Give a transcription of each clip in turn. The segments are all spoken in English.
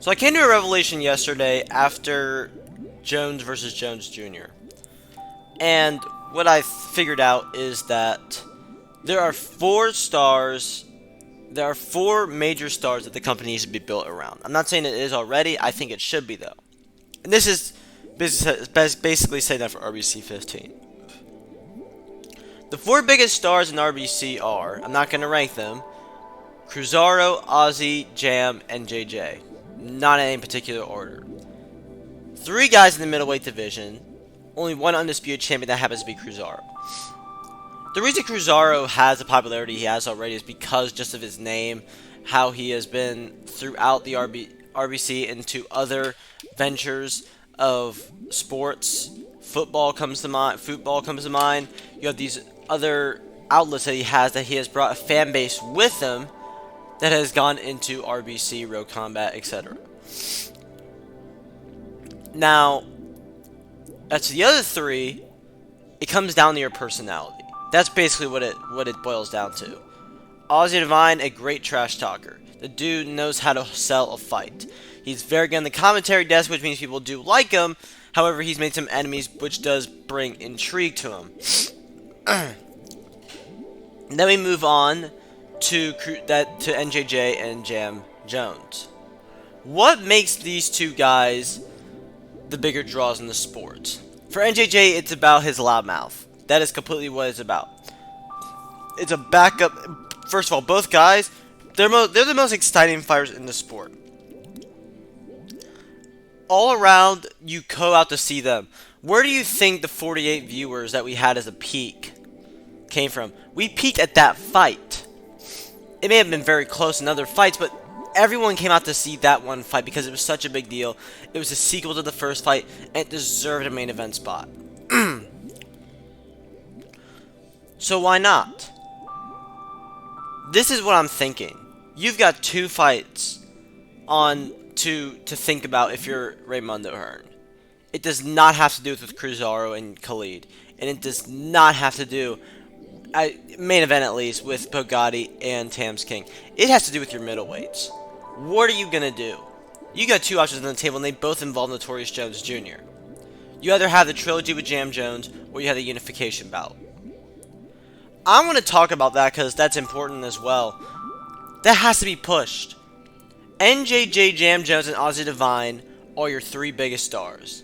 So I came to a revelation yesterday after Jones versus Jones Jr. And what I figured out is that there are four stars. There are four major stars that the company needs to be built around. I'm not saying it is already. I think it should be, though. And this is basically saying that for RBC 15. The four biggest stars in RBC are, I'm not going to rank them, Cruzaro, Ossie, Jam, and NJJ. Not in any particular order. Three guys in the middleweight division. Only one undisputed champion that happens to be Cruzaro. The reason Cruzaro has the popularity he has already is because just of his name, how he has been throughout the RBC into other ventures of sports. Football comes to mind. You have these other outlets that he has brought a fan base with him that has gone into RBC, Road Combat, etc. Now, as to the other three, it comes down to your personality. That's basically what it boils down to. Ossie Divine, a great trash talker. The dude knows how to sell a fight. He's very good on the commentary desk, which means people do like him. However, he's made some enemies, which does bring intrigue to him. Then we move on to NJJ and Jam Jones. What makes these two guys the bigger draws in the sport? For NJJ, it's about his loudmouth. That is completely what it's about. It's a backup. First of all, both guys, they're the most exciting fighters in the sport. All around, you go out to see them. Where do you think the 48 viewers that we had as a peak came from? We peaked at that fight. It may have been very close in other fights, but everyone came out to see that one fight because it was such a big deal. It was a sequel to the first fight, and it deserved a main event spot. So why not? This is what I'm thinking. You've got two fights on to think about if you're Raymundo Hearn. It does not have to do with Cruzaro and Khalid, and it does not have to do, main event at least, with Bugatti and Tams King. It has to do with your middleweights. What are you gonna do? You got two options on the table, and they both involve Notorious Jones Jr. You either have the trilogy with Jam Jones, or you have the unification bout. I'm going to talk about that because that's important as well. That has to be pushed. NJJ, Jam Jones, and Ossie Divine are your three biggest stars.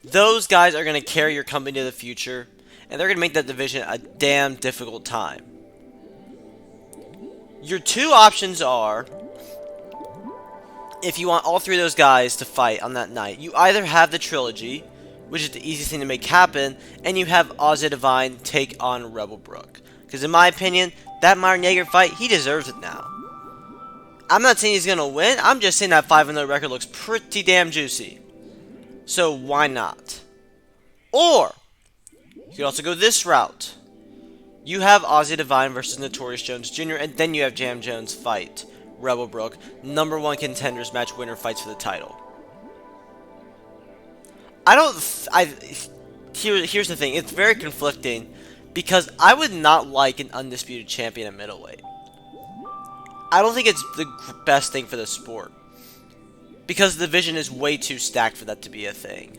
Those guys are going to carry your company to the future, and they're going to make that division a damn difficult time. Your two options are, if you want all three of those guys to fight on that night, you either have the trilogy, which is the easiest thing to make happen, and you have Ossie Divine take on Rebel Brook. Because in my opinion, that Myron Yeager fight, he deserves it now. I'm not saying he's going to win, I'm just saying that 5-0 record looks pretty damn juicy. So why not? Or, you could also go this route. You have Ossie Divine versus Notorious Jones Jr., and then you have Jam Jones fight Rebel Brook. #1 contenders match winner fights for the title. Here's the thing. It's very conflicting because I would not like an undisputed champion at middleweight. I don't think it's the best thing for the sport because the division is way too stacked for that to be a thing.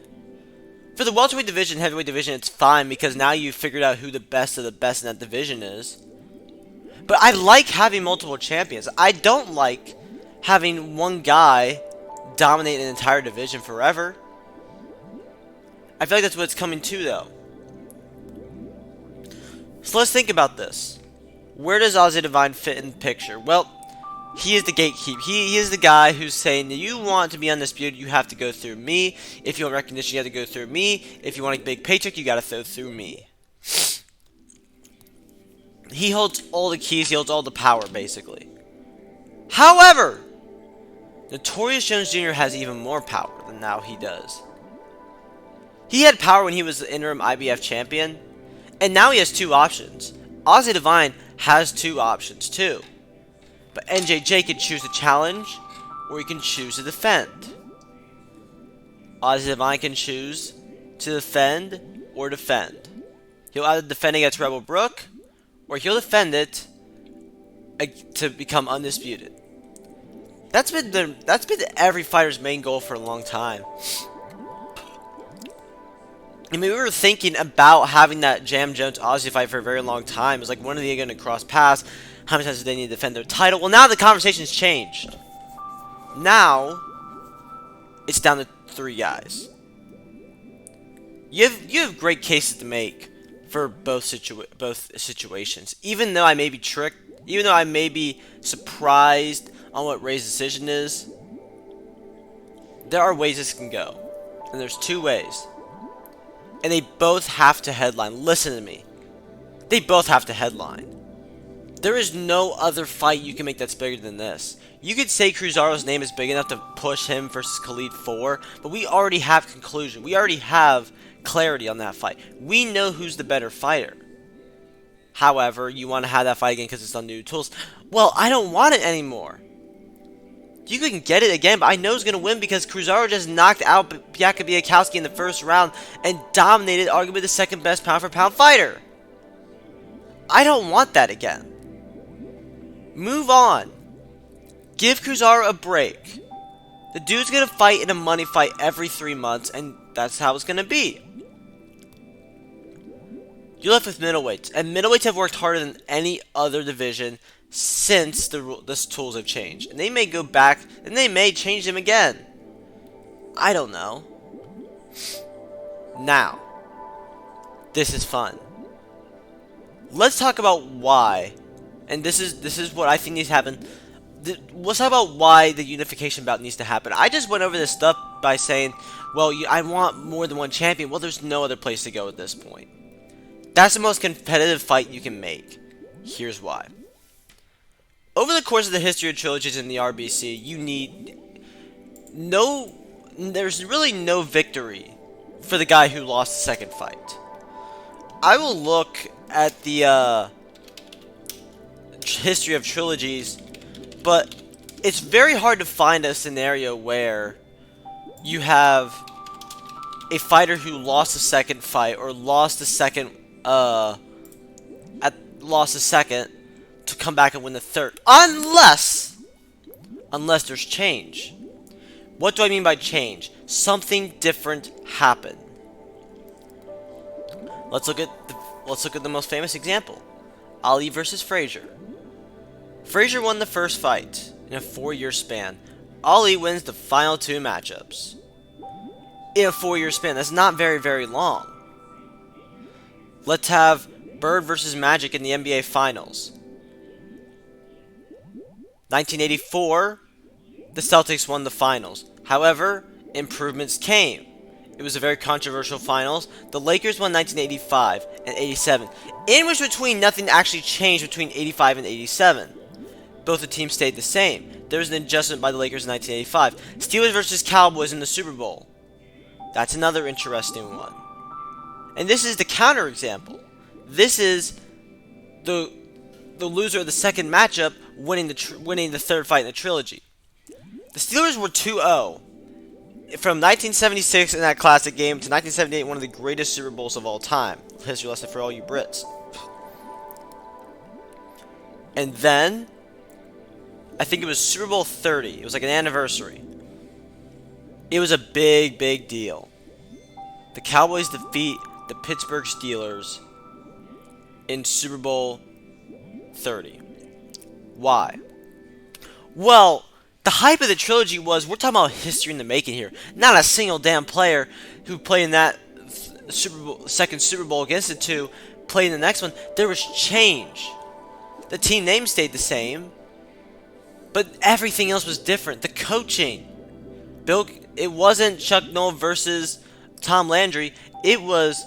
For the welterweight division, heavyweight division, it's fine because now you've figured out who the best of the best in that division is. But I like having multiple champions. I don't like having one guy dominate an entire division forever. I feel like that's what it's coming to, though. So let's think about this. Where does Ossie Divine fit in the picture? Well, he is the gatekeeper. He is the guy who's saying, you want to be undisputed, you have to go through me. If you want recognition, you have to go through me. If you want a big paycheck, you got to go through me. He holds all the keys. He holds all the power, basically. However, Notorious Jones Jr. has even more power than now he does. He had power when he was the interim IBF champion, and now he has two options. Ossie Divine has two options too. But NJJ can choose to challenge, or he can choose to defend. Ossie Divine can choose to defend or defend. He'll either defend against Rebel Brook, or he'll defend it to become undisputed. That's been every fighter's main goal for a long time. I mean, we were thinking about having that Jam Jones Ossie fight for a very long time. It was like, when are they going to cross paths? How many times do they need to defend their title? Well, now the conversation's changed. Now, it's down to 3 guys. You have great cases to make for both situations. Even though I may be tricked, even though I may be surprised on what Ray's decision is, there are ways this can go. And there's 2 ways. And they both have to headline. Listen to me. They both have to headline. There is no other fight you can make that's bigger than this. You could say Cruzaro's name is big enough to push him versus Khalid 4, but we already have conclusion. We already have clarity on that fight. We know who's the better fighter. However, you want to have that fight again because it's on new tools. Well, I don't want it anymore. You can get it again, but I know he's going to win because Cruzaro just knocked out Biaka Biakowski in the first round and dominated arguably the second best pound-for-pound fighter. I don't want that again. Move on. Give Cruzaro a break. The dude's going to fight in a money fight every 3 months, and that's how it's going to be. You're left with middleweights, and middleweights have worked harder than any other division since the tools have changed. And they may go back, and they may change them again. I don't know. Now, this is fun. Let's talk about why, and this is what I think needs to happen. Let's talk about why the unification bout needs to happen. I just went over this stuff by saying, well, I want more than one champion. Well, there's no other place to go at this point. That's the most competitive fight you can make. Here's why. Over the course of the history of trilogies in the RBC, there's really no victory for the guy who lost the second fight. I will look at the history of trilogies, but it's very hard to find a scenario where you have a fighter who lost the second fight or lost the second to come back and win the third, unless there's change. What do I mean by change? Something different happened. Let's look at the most famous example. Ali versus Frazier. Frazier won the first fight in a 4-year span. Ali wins the final 2 matchups in a 4-year span. That's not very, very long. Let's have Bird versus Magic in the NBA Finals. 1984, the Celtics won the finals. However, improvements came. It was a very controversial finals. The Lakers won 1985 and 87, in which between nothing actually changed between 85 and 87. Both the teams stayed the same. There was an adjustment by the Lakers in 1985. Steelers versus Cowboys in the Super Bowl. That's another interesting one. And this is the counterexample. This is the loser of the second matchup winning the third fight in the trilogy. The Steelers were 2-0 from 1976 in that classic game to 1978, one of the greatest Super Bowls of all time. History lesson for all you Brits. And then, I think it was Super Bowl 30. It was like an anniversary. It was a big, big deal. The Cowboys defeat the Pittsburgh Steelers in Super Bowl 30. Why? Well, the hype of the trilogy was, we're talking about history in the making here. Not a single damn player who played in that second Super Bowl against the 2 played in the next one. There was change. The team name stayed the same, but everything else was different. The coaching. It wasn't Chuck Noll versus Tom Landry. It was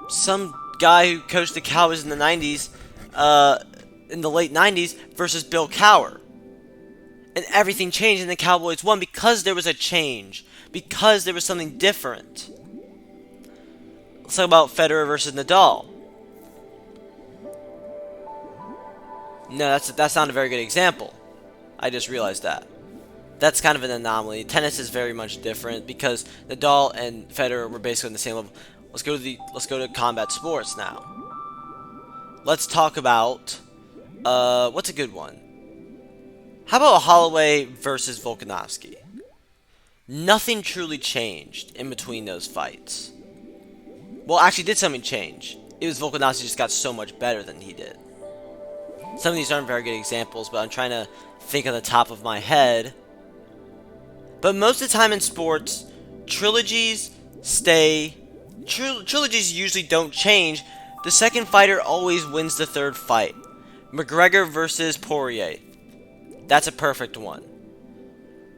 some guy who coached the Cowboys in the 90s, in the late 90s, versus Bill Cowher. And everything changed, and the Cowboys won because there was a change. Because there was something different. Let's talk about Federer versus Nadal. No, that's not a very good example. I just realized that. That's kind of an anomaly. Tennis is very much different because Nadal and Federer were basically on the same level. Let's go to combat sports now. Let's talk about what's a good one? How about Holloway versus Volkanovski? Nothing truly changed in between those fights. Well, actually, did something change? It was Volkanovski just got so much better than he did. Some of these aren't very good examples, but I'm trying to think on the top of my head. But most of the time in sports, trilogies usually don't change. The second fighter always wins the third fight. McGregor versus Poirier. That's a perfect one.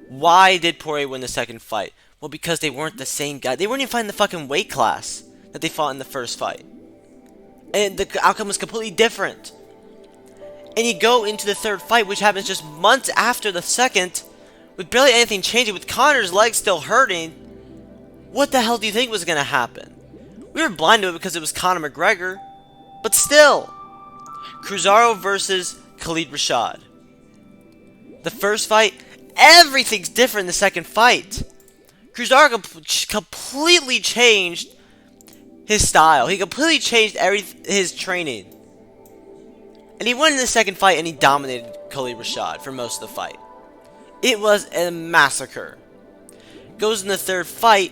Why did Poirier win the second fight? Well, because they weren't the same guy. They weren't even fighting the fucking weight class that they fought in the first fight. And the outcome was completely different. And you go into the third fight, which happens just months after the second, with barely anything changing, with Conor's legs still hurting. What the hell do you think was going to happen? We were blind to it because it was Conor McGregor. But still. Cruzaro versus Khalid Rashad. The first fight, everything's different in the second fight. Cruzaro completely changed his style. He completely changed his training. And he won in the second fight and he dominated Khalid Rashad for most of the fight. It was a massacre. Goes in the third fight.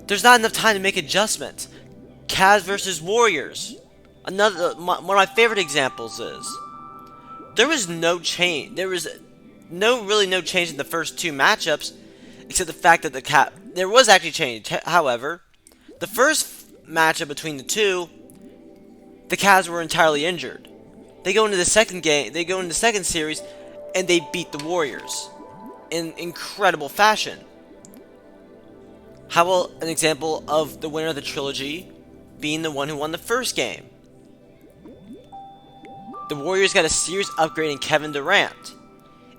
There's not enough time to make adjustments. Cavs versus Warriors. One of my favorite examples is there was no change. There was really no change in the first two matchups, except the fact that there was actually change. However, the first matchup between the two, the Cavs were entirely injured. They go into the second game. They go into the second series, and they beat the Warriors in incredible fashion. How about an example of the winner of the trilogy being the one who won the first game? The Warriors got a serious upgrade in Kevin Durant.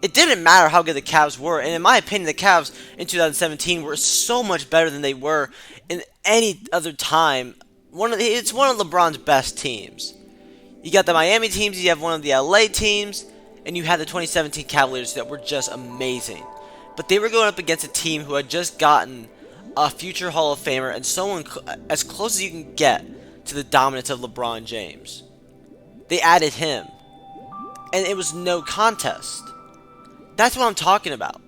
It didn't matter how good the Cavs were, and in my opinion, the Cavs in 2017 were so much better than they were in any other time. It's one of LeBron's best teams. You got the Miami teams, you have one of the LA teams, and you had the 2017 Cavaliers that were just amazing. But they were going up against a team who had just gotten a future Hall of Famer and someone as close as you can get to the dominance of LeBron James. They added him, and it was no contest. That's what I'm talking about.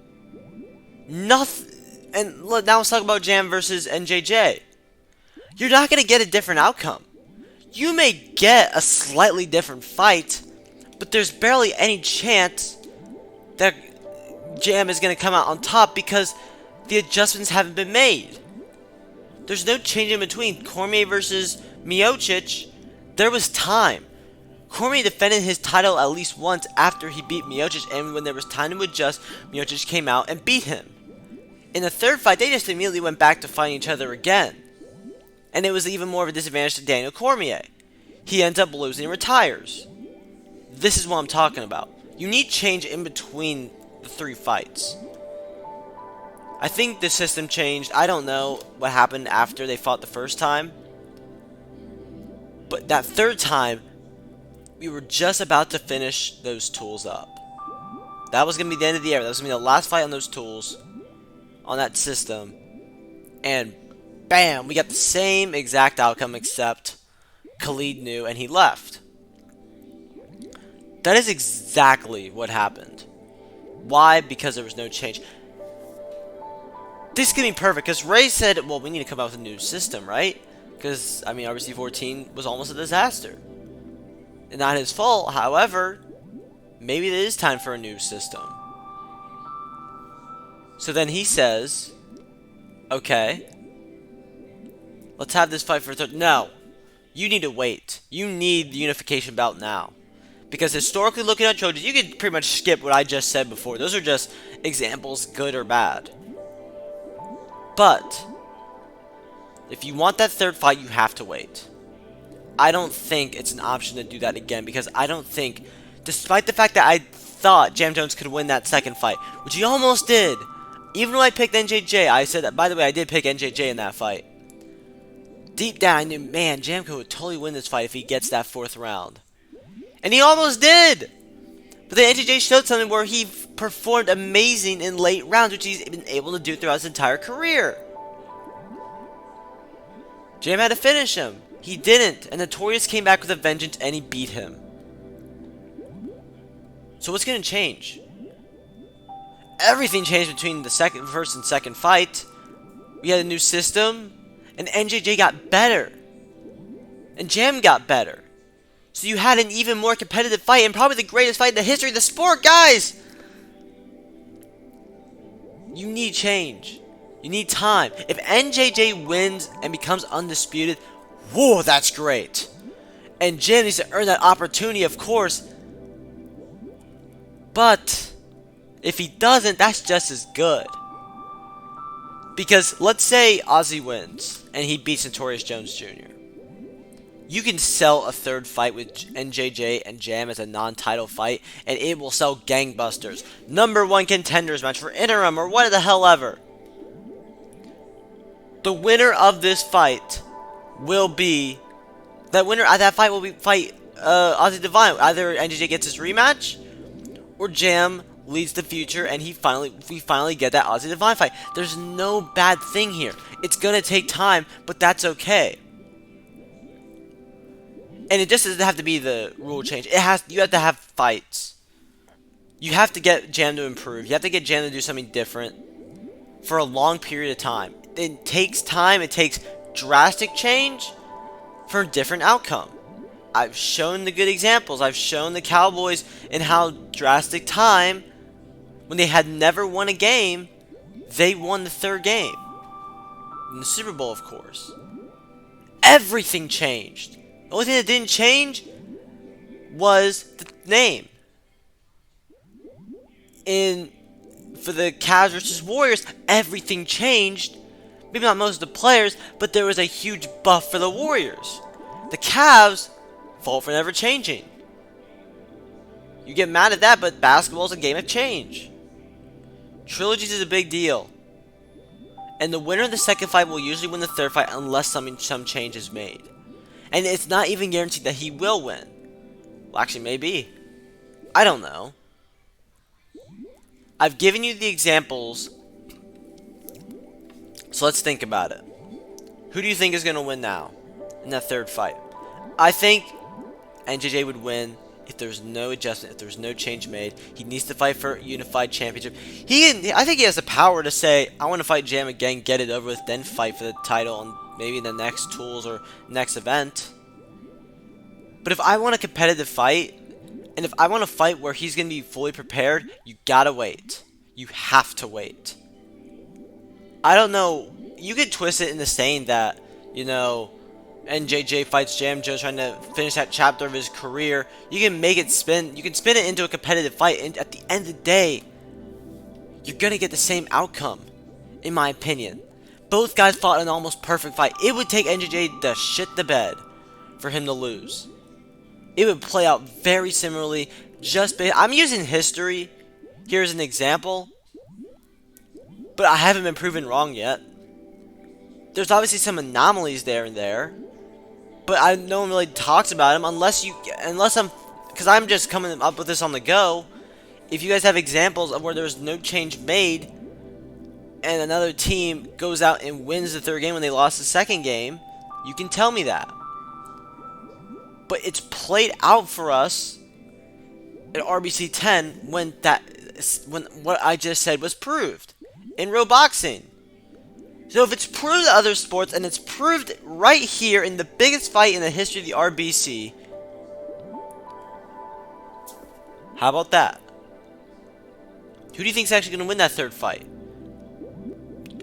Nothing. And now let's talk about Jam versus NJJ. You're not going to get a different outcome. You may get a slightly different fight, but there's barely any chance that Jam is going to come out on top because the adjustments haven't been made. There's no change in between. Cormier versus Miocic, there was time. Cormier defended his title at least once after he beat Miocic, and when there was time to adjust, Miocic came out and beat him. In the third fight, they just immediately went back to fighting each other again. And it was even more of a disadvantage to Daniel Cormier. He ends up losing and retires. This is what I'm talking about. You need change in between the three fights. I think the system changed. I don't know what happened after they fought the first time. But that third time, we were just about to finish those tools up. That was going to be the end of the era. That was going to be the last fight on those tools, on that system. And bam, we got the same exact outcome except Khalid knew and he left. That is exactly what happened. Why? Because there was no change. This is going to be perfect because Ray said, well, we need to come out with a new system, right? Because, I mean, RBC 14 was almost a disaster. And not his fault, however, maybe it is time for a new system. So then he says, okay, let's have this fight for a third. No, you need to wait. You need the unification bout now. Because historically looking at trilogies, you can pretty much skip what I just said before. Those are just examples, good or bad. But if you want that third fight, you have to wait. I don't think it's an option to do that again because I don't think, despite the fact that I thought Jam Jones could win that second fight, which he almost did, even though I picked NJJ, I said that, by the way, I did pick NJJ in that fight. Deep down, I knew, man, Jamco would totally win this fight if he gets that fourth round. And he almost did! But then NJJ showed something where he performed amazing in late rounds, which he's been able to do throughout his entire career. Jam had to finish him. He didn't, and Notorious came back with a vengeance and he beat him. So what's going to change? Everything changed between the first and second fight. We had a new system, and NJJ got better, and Jam got better. So you had an even more competitive fight, and probably the greatest fight in the history of the sport, guys! You need change. You need time. If NJJ wins and becomes undisputed, whoa, that's great. And Jam needs to earn that opportunity, of course. But if he doesn't, that's just as good. Because let's say Ossie wins and he beats Notorious Jones Jr. You can sell a third fight with NJJ and Jam as a non-title fight, and it will sell gangbusters. #1 contenders match for interim or what the hell ever. The winner of this fight will be... The winner at that fight will be Ossie Divine. Either NJJ gets his rematch, or Jam leads the future, and we finally get that Ossie Divine fight. There's no bad thing here. It's gonna take time, but that's okay. And it just doesn't have to be the rule change. You have to have fights. You have to get Jam to improve. You have to get Jam to do something different for a long period of time. It takes time. It takes drastic change for a different outcome. I've shown the good examples. I've shown the Cowboys in how drastic time, when they had never won a game, they won the third game. In the Super Bowl, of course. Everything changed. The only thing that didn't change was the name. For the Cavs versus Warriors, everything changed. Maybe not most of the players, but there was a huge buff for the Warriors. The Cavs fault for never changing. You get mad at that, but basketball is a game of change. Trilogies is a big deal. And the winner of the second fight will usually win the third fight unless some change is made. And it's not even guaranteed that he will win. Well, actually, maybe. I don't know. I've given you the examples. So let's think about it. Who do you think is going to win now in that third fight? I think NJJ would win if there's no adjustment, if there's no change made. He needs to fight for a unified championship. I think he has the power to say, I want to fight Jam again, get it over with, then fight for the title and maybe the next tools or next event. But if I want a competitive fight, and if I want a fight where he's going to be fully prepared, you gotta wait. You have to wait. I don't know. You could twist it into saying that, NJJ fights Jam Jones trying to finish that chapter of his career. You can make it spin. You can spin it into a competitive fight, and at the end of the day, you're gonna get the same outcome, in my opinion. Both guys fought an almost perfect fight. It would take NJJ to shit the bed for him to lose. It would play out very similarly. I'm using history here as an example, but I haven't been proven wrong yet. There's obviously some anomalies there and there, but no one really talks about them because I'm just coming up with this on the go. If you guys have examples of where there's no change made, and another team goes out and wins the third game when they lost the second game, you can tell me that. But it's played out for us at RBC 10 when what I just said was proved in real boxing. So if it's proved in other sports and it's proved right here in the biggest fight in the history of the RBC, how about that? Who do you think is actually going to win that third fight?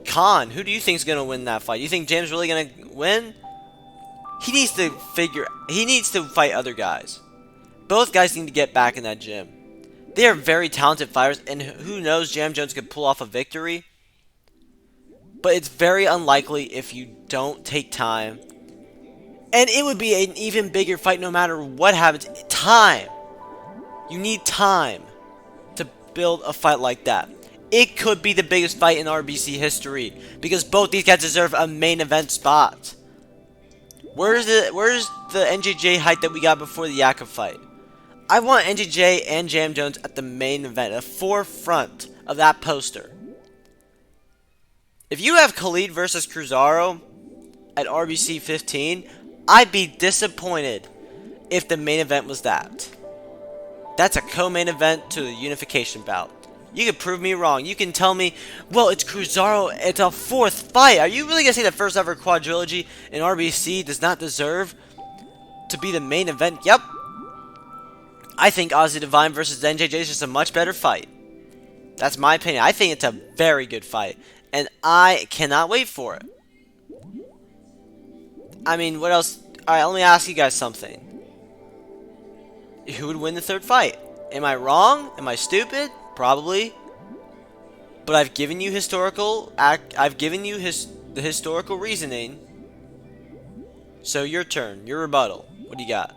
Khan, who do you think is going to win that fight? You think Jam's really going to win? He needs to fight other guys. Both guys need to get back in that gym. They are very talented fighters, and who knows, Jam Jones could pull off a victory. But it's very unlikely if you don't take time. And it would be an even bigger fight no matter what happens. Time. You need time to build a fight like that. It could be the biggest fight in RBC history because both these guys deserve a main event spot. Where's the NJJ hype that we got before the Yakov fight? I want NJJ and Jam Jones at the main event, at the forefront of that poster. If you have Khalid versus Cruzaro at RBC 15, I'd be disappointed if the main event was that. That's a co-main event to the unification bout. You can prove me wrong. You can tell me, well, it's Cruzeiro. It's a 4th fight. Are you really going to say the first ever quadrilogy in RBC does not deserve to be the main event? Yep. I think Ossie Divine versus NJJ is just a much better fight. That's my opinion. I think it's a very good fight. And I cannot wait for it. I mean, what else? Alright, let me ask you guys something. Who would win the 3rd fight? Am I wrong? Am I stupid? Probably. But I've given you the historical reasoning. So your turn, your rebuttal. What do you got?